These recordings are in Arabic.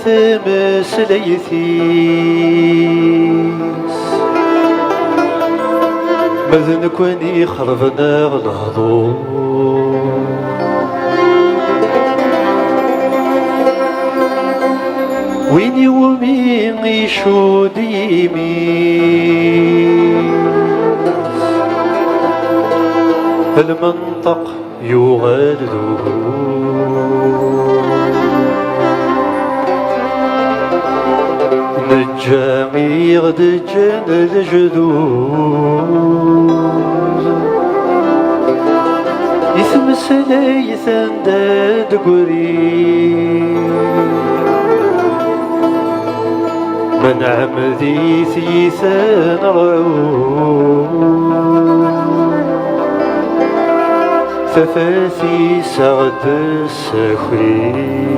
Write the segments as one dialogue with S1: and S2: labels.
S1: تمسليثيس ماذا كوني خربنا الهضور وين يومين يشود يمين المنطق يغادر نجامي غد جان الجدود يثمسلي يثنداد قريب من عمدي ثيثان رعود ففاثي سعد السخرين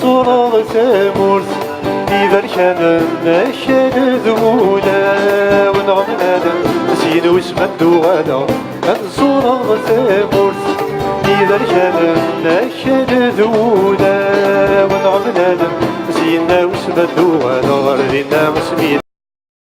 S1: الصورة ثمورت إذا كان النشاد ذولا ونغمنا زين واسم الدوالا الصورة ثمورت إذا كان النشاد ذولا ونغمنا زين واسم الدوالا غير مسمين